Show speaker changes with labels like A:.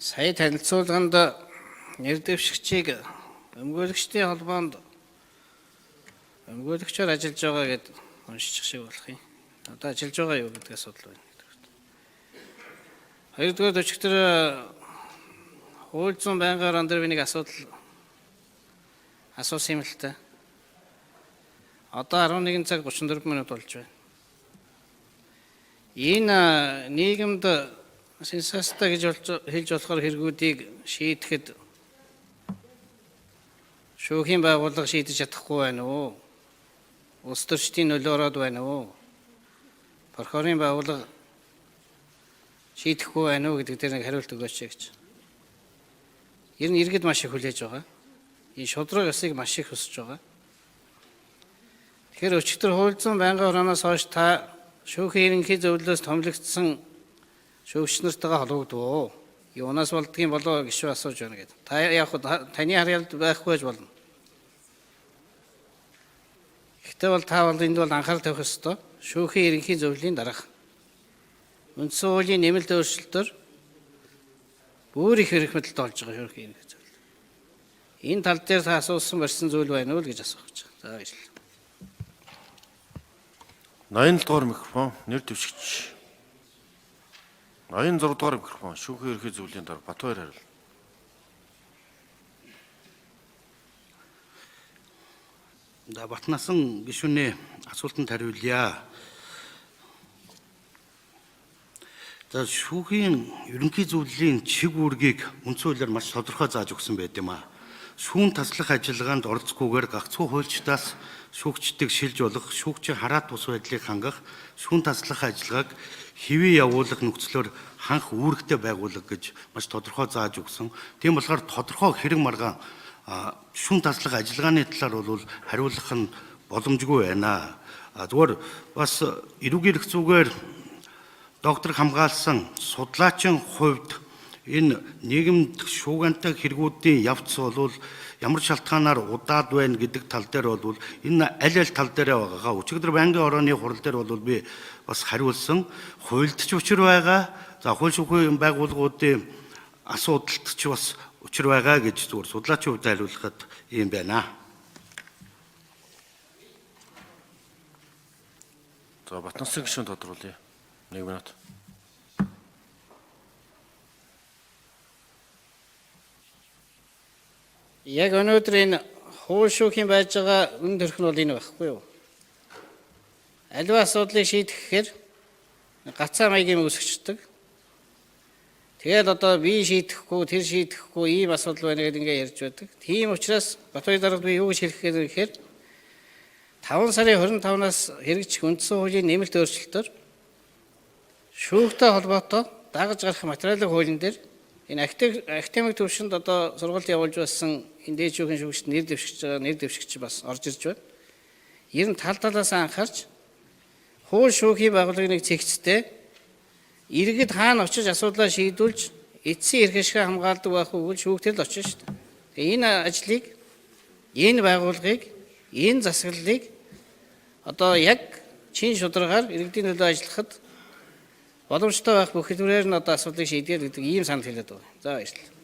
A: Сая танилцуулганд нэр дэвшигчийг өмгөөлөгчдийн холбоонд өмгөөлөгчөөр ажиллаж байгаа гэдээ уншчих шиг болох юм. Одоо ажиллаж байгаа юу гэдэг асуудал байна. Хоёрдугаар өчигдөр хууль зүйн байнгын орон дээр би нэг асуудал асуусан юм л та. Одоо 11 цаг 34 минут болж байна. Энэ нийгэмд сенсацтай гэж хэлж болохоор хэрэгүүдийг шийдэхэд шүүхийн байгууллага шийдэж чадахгүй байна уу? Улс төрчдийн нөлөөрөөд байна уу? Прокурорын байгууллага шийдэхгүй байна уу гэдэг дээр нэг хариулт өгөөч гэж. Ер нь иргэд маш их хүлээж байгаа. Энэ шудраг ёсыг маш их хүсэж байгаа. Тэгэхээр өчигдөр хууль зүйн байнгын орооноос хойш та шүүхийн ерөнхий зөвлөлөөс томилогдсон шүүгч нартайгаа холбогдов. Юунаас болдгийн болоо гişүү асууж байна гэдэг. Та яг таны харьяалд байхгүй гэж болно. Гэхдээ бол та бол энд бол анхаарал тавих ёстой. Шүүхийн ерөнхий зөвлөлийн дараах үндсэн хуулийн нэмэлт өөрчлөлтөөр бүр их эрх мэдэлтэй болж байгаа шүүхийн ерөнхий зөвлөл. Энэ тал дээр та асуусан барьсан зүйл байна уу гэж асуух гэж байна. За баярлалаа.
B: 87 дугаар микрофон нэр дэвшигч. 86 дугаар микрофон шүүхийн ерөнхий зөвлөлийн дарга Батбаяр хариул.
C: Да Батнасан гишүүний асуултанд хариулъя. За шүүхийн ерөнхий зөвлөлийн чиг үүргийг үндсэн хуулиар маш тодорхой зааж өгсөн байт юм а. Шүүн таслах ажиллагаанд оролцохгүйгээр гагцхүү хуульчдаас шүүгчдийг шилж болох, шүүгчийн хараат бус байдлыг хангах, шүүн таслах ажиллагааг хэвээ явуулах нөхцлөөр ханх үүрэгтэй байгуулах гэж маш тодорхой зааж өгсөн. Тийм болохоор тодорхой хэрэг маргаан шүүн таслах ажиллагааны талаар бол хариулах нь боломжгүй байна. Зүгээр бас эрүүгийн эрх зүгээр доктор хамгаалсан судлаачийн хувьд энэ нийгэмд шуугиантай хэрэгүүдийн явц бол ямар шалтгаанаар удаад байна гэдэг тал дээр бол энэ аль тал дээр байгаагаа өчигдөр байнгын орооны хурал дээр бол би бас хариулсан хуульд ч учир байгаа. За хууль шүүхийн байгууллагуудын асуудалд ч бас учир байгаа гэж зүгээр судлаачийн хувьд хариулахад юм байна.
B: За Батнасан гишүүн тодруулъя. 1 минут.
A: Яг өнөөдөр энэ хууль шүүхийн байж байгаа үн төрх нь бол энэ байхгүй юу? Аливаа асуудлыг шийдэхээр гацаа маягийн үүсгчдэг. Тэгээд одоо би шийдэхгүй, тэр шийдэхгүй ийм асуудал байна гэдэг ингээ ярьж байдаг. Тийм учраас Батбаяр даргад би юу гэж хэлэх гэхээр 5 сарын 25-наас хэрэгжих үндсэн хуулийн нэмэлт өөрчлөлтөөр шүүгтэй холбоотой дагаж гарах материалын хуулийн дээр энэ академик төвшөнд одоо сургалт явуулж байсан энэ дээд шүүхийн шүүгчд нэр дэвшигч байгаа, нэр дэвшигч бас орж ирж байна. Ер нь тал талаас анхаарч хууль шүүхийн байгууллагын нэг цэгцтэй иргэд хаана очиж асуудлаа шийдүүлж эцсийн эрх ашиг хамгаалдаг байх үгүй шүүгтэл л очиж шүү дээ. Энэ ажлыг энэ байгууллагыг энэ засаглалыг одоо яг чин шударгаар иргэдийн төлөө ажиллахад боломжтой байх бүх хэлбэрээр нь одоо асуудлыг шийдгээд гэдэг ийм санал хэлээд байгаа. За баярлалаа.